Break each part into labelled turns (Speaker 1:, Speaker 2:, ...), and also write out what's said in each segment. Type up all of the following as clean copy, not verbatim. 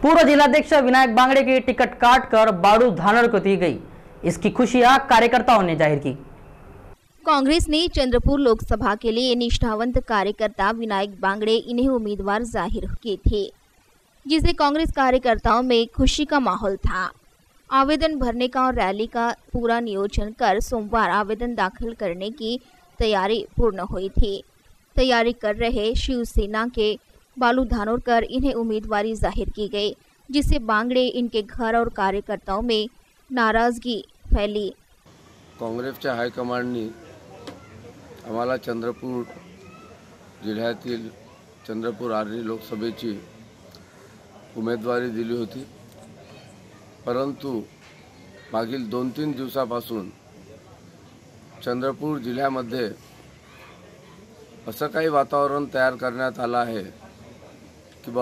Speaker 1: पूर्व जिलाध्यक्ष विनायक बांगड़े की टिकट काटकर बाड़ू धानोर को दी गई। इसकी खुशियां कार्यकर्ताओं ने जाहिर की।
Speaker 2: कांग्रेस ने चंद्रपुर लोकसभा के लिए निष्ठावंत कार्यकर्ता विनायक बांगड़े इन्हें उम्मीदवार जाहिर किए थे, जिसे कांग्रेस कार्यकर्ताओं में खुशी का माहौल था। आवेदन भरने का और रैली का पूरा नियोजन कर सोमवार आवेदन दाखिल करने की तैयारी पूर्ण हुई थी। तैयारी कर रहे शिवसेना के बालू धानोरकर इन्हें उम्मीदवारी जाहिर की गई, जिससे बांगड़े, इनके घर और कार्यकर्ताओं में नाराजगी फैली।
Speaker 3: काँग्रेसच्या हायकमांडनी आम्हाला चंद्रपूर जिल्ह्यातील चंद्रपूर आर्णी लोकसभेची उमेदवारी दिली होती, परंतु मागील 2-3 दिवसापासून चंद्रपूर जिल्ह्यामध्ये असं काही वातावरण तयार करण्यात आलं आहे की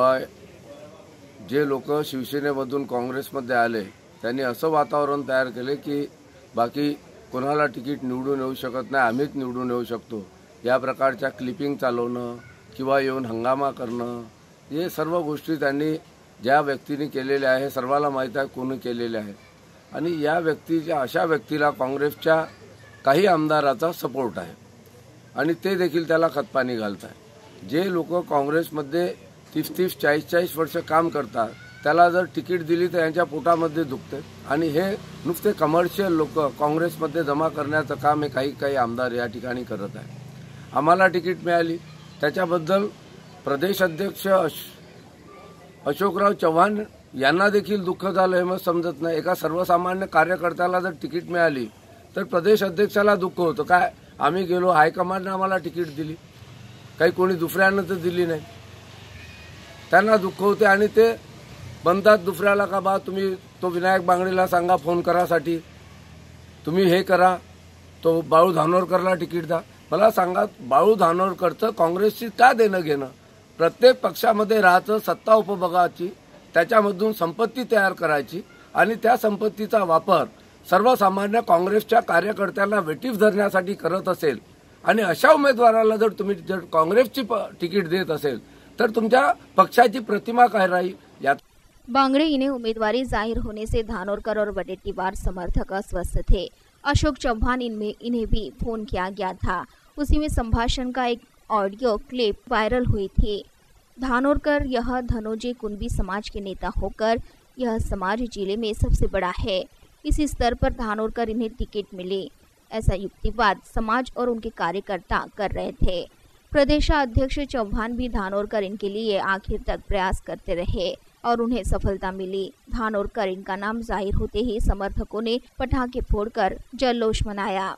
Speaker 3: जे लोक शिवसेनेमधून काँग्रेसमध्ये आले त्यांनी असं वातावरण तयार केले की बाकी कोणाला तिकीट निवडून येऊ शकत नाही, आम्हीच निवडून येऊ शकतो, या प्रकारच्या क्लिपिंग चालवणं किंवा येऊन हंगामा करणं, हे सर्व गोष्टी त्यांनी ज्या व्यक्तीने केलेल्या आहे सर्वाला माहीत आहे कोणी केलेले आहे। आणि या व्यक्तीच्या अशा व्यक्तीला काँग्रेसच्या काही आमदाराचा सपोर्ट आहे आणि ते देखील त्याला खतपाणी घालत आहे। जे लोक काँग्रेसमध्ये 30-30, 40-40 वर्ष काम करतात त्याला जर तिकीट दिली तर यांच्या पोटामध्ये दुखते आणि हे नुसते कमर्शियल लोक काँग्रेसमध्ये जमा करण्याचं काम हे काही आमदार या ठिकाणी करत आहे। आम्हाला तिकीट मिळाली त्याच्याबद्दल प्रदेश अध्यक्ष अशोकराव चव्हाण यांना देखील दुःख झालं, हे मग समजत नाही। एका सर्वसामान्य कार्यकर्त्याला जर तिकीट मिळाली तर प्रदेश अध्यक्षाला दुःख होतं। काय आम्ही गेलो, हायकमांडने आम्हाला तिकीट दिली, काही कोणी दुसऱ्यानं तर दिली नाही, त्यांना दुःख होते आणि ते म्हणतात दुसऱ्याला का बा तुम्ही तो विनायक बांगडेला सांगा फोन करासाठी, तुम्ही हे करा, तो बाळू धानोरकरला तिकीट द्या। मला सांगा बाळू धानोरकरचं काँग्रेसशी का देणं घेणं? प्रत्येक पक्षामध्ये राहायचं, सत्ता उपभोगाची, त्याच्यामधून संपत्ती तयार करायची आणि त्या संपत्तीचा वापर सर्वसामान्य काँग्रेसच्या कार्यकर्त्यांना वेटीफ धरण्यासाठी करत असेल आणि अशा उमेदवाराला जर तुम्ही काँग्रेसची तिकीट देत असेल तर तुमच्या पक्षाची प्रतिमा काय राहील? यात
Speaker 2: बांगड़े इन्हें उम्मीदवारी जाहिर होने से धानोरकर और वडेट्टीवार समर्थक अस्वस्थ थे। अशोक चौहान इन्हें भी फोन किया गया था। उसी में संभाषण का एक ऑडियो क्लिप वायरल हुई थी। धानोरकर यह धनोजे कुंबी समाज के नेता होकर यह समाज जिले में सबसे बड़ा है। इसी स्तर पर धानोरकर इन्हें टिकट मिले, ऐसा युक्तिवाद समाज और उनके कार्यकर्ता कर रहे थे। प्रदेशाध्यक्ष चौहान भी धानोरकर इनके लिए आखिर तक प्रयास करते रहे और उन्हें सफलता मिली। धानोरकर इनका नाम जाहिर होते ही समर्थकों ने पटाखे फोड़कर जल्लोष मनाया।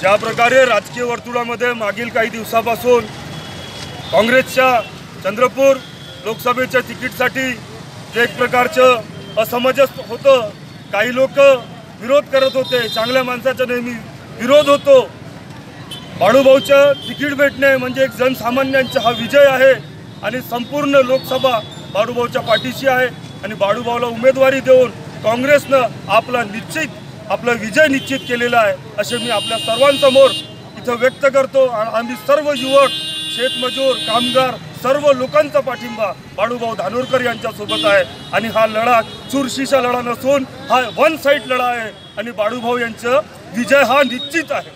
Speaker 4: ज्या प्रकारे राजकीय वर्तुळामध्ये मागील काही दिवसापासून काँग्रेसच्या चंद्रपूर लोकसभेच्या तिकीटसाठी एक प्रकारचं असमंजस होतं, काही लोक विरोध करत होते, चांगल्या माणसाचा नेहमी विरोध होतो। बाळूभाऊचं तिकीट भेटणे म्हणजे एक जनसामान्यांचा हा विजय आहे आणि संपूर्ण लोकसभा बाळूभाऊच्या पाठीशी आहे आणि बाळूभाऊला उमेदवारी देऊन काँग्रेसनं आपला विजय निश्चित केलेला आहे असे मी आपल्या सर्वांसमोर इथं व्यक्त करतो। आम्ही सर्व युवक, शेतमजूर, कामगार सर्व लोकांचा पाठिंबा बाळूभाऊ धानोरकर यांच्या सोबत आहे आणि हा लढा चुरशीचा लढा नसून हा वन साइड लढा आहे आणि बाळूभाऊ यांचा विजय हा निश्चित आहे।